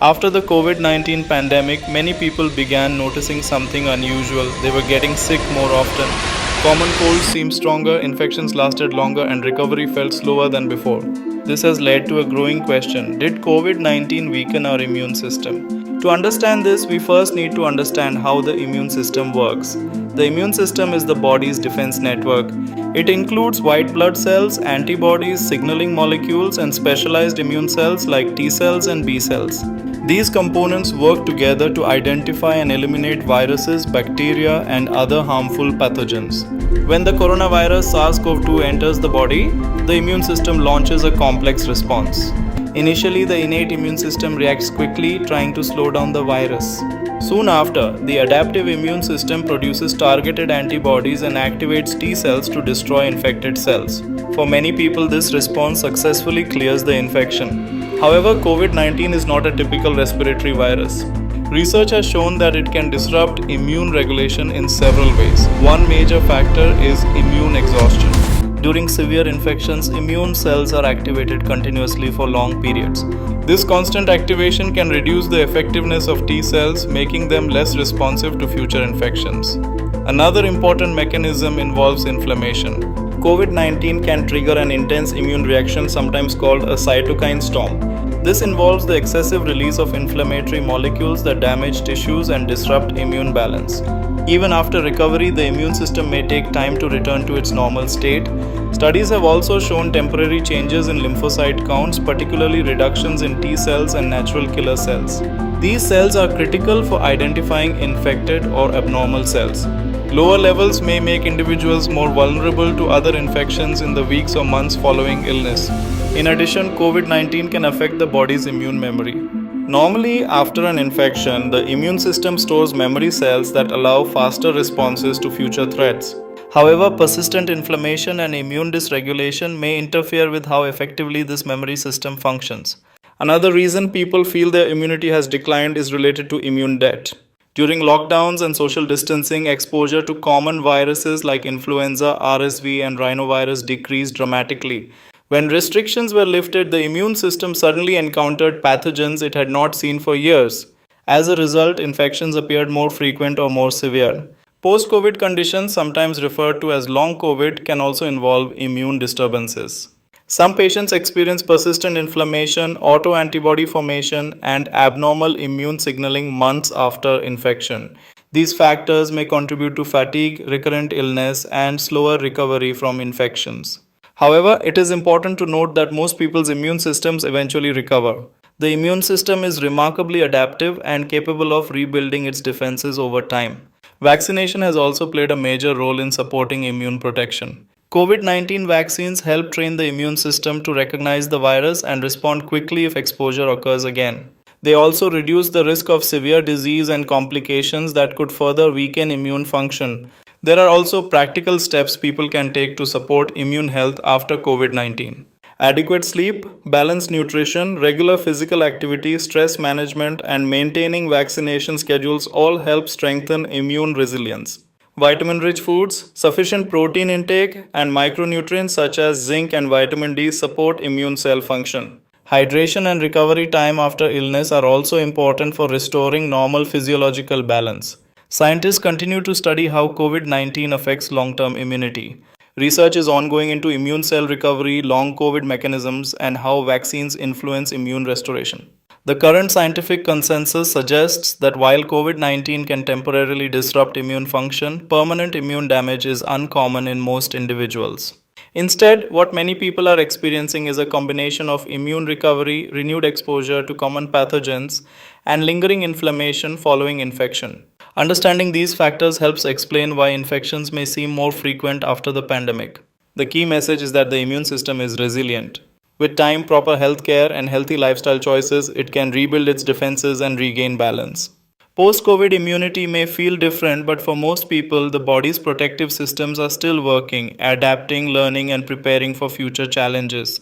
After the COVID-19 pandemic, many people began noticing something unusual. They were getting sick more often. Common colds seemed stronger, infections lasted longer, and recovery felt slower than before. This has led to a growing question: did COVID 19 weaken our immune system? To understand this, we first need to understand how the immune system works. The immune system is the body's defense network. It includes white blood cells, antibodies, signaling molecules, and specialized immune cells like T cells and B cells. These components work together to identify and eliminate viruses, bacteria, and other harmful pathogens. When the coronavirus SARS-CoV-2 enters the body, the immune system launches a complex response. Initially, the innate immune system reacts quickly, trying to slow down the virus. Soon after, the adaptive immune system produces targeted antibodies and activates T cells to destroy infected cells. For many people, this response successfully clears the infection. However, COVID-19 is not a typical respiratory virus. Research has shown that it can disrupt immune regulation in several ways. One major factor is immune exhaustion. During severe infections, immune cells are activated continuously for long periods. This constant activation can reduce the effectiveness of T cells, making them less responsive to future infections. Another important mechanism involves inflammation. COVID-19 can trigger an intense immune reaction, sometimes called a cytokine storm. This involves the excessive release of inflammatory molecules that damage tissues and disrupt immune balance. Even after recovery, the immune system may take time to return to its normal state. Studies have also shown temporary changes in lymphocyte counts, particularly reductions in T cells and natural killer cells. These cells are critical for identifying infected or abnormal cells. Lower levels may make individuals more vulnerable to other infections in the weeks or months following illness. In addition, COVID-19 can affect the body's immune memory. Normally, after an infection, the immune system stores memory cells that allow faster responses to future threats. However, persistent inflammation and immune dysregulation may interfere with how effectively this memory system functions. Another reason people feel their immunity has declined is related to immune debt. During lockdowns and social distancing, exposure to common viruses like influenza, RSV, and rhinovirus decreased dramatically. When restrictions were lifted, the immune system suddenly encountered pathogens it had not seen for years. As a result, infections appeared more frequent or more severe. Post-COVID conditions, sometimes referred to as long COVID, can also involve immune disturbances. Some patients experience persistent inflammation, autoantibody formation, and abnormal immune signaling months after infection. These factors may contribute to fatigue, recurrent illness, and slower recovery from infections. However, it is important to note that most people's immune systems eventually recover. The immune system is remarkably adaptive and capable of rebuilding its defenses over time. Vaccination has also played a major role in supporting immune protection. COVID-19 vaccines help train the immune system to recognize the virus and respond quickly if exposure occurs again. They also reduce the risk of severe disease and complications that could further weaken immune function. There are also practical steps people can take to support immune health after COVID-19. Adequate sleep, balanced nutrition, regular physical activity, stress management, and maintaining vaccination schedules all help strengthen immune resilience. Vitamin-rich foods, sufficient protein intake, and micronutrients such as zinc and vitamin D support immune cell function. Hydration and recovery time after illness are also important for restoring normal physiological balance. Scientists continue to study how COVID-19 affects long-term immunity. Research is ongoing into immune cell recovery, long COVID mechanisms, and how vaccines influence immune restoration. The current scientific consensus suggests that while COVID-19 can temporarily disrupt immune function, permanent immune damage is uncommon in most individuals. Instead, what many people are experiencing is a combination of immune recovery, renewed exposure to common pathogens, and lingering inflammation following infection. Understanding these factors helps explain why infections may seem more frequent after the pandemic. The key message is that the immune system is resilient. With time, proper health care, and healthy lifestyle choices, it can rebuild its defenses and regain balance. Post-COVID immunity may feel different, but for most people, the body's protective systems are still working, adapting, learning, and preparing for future challenges.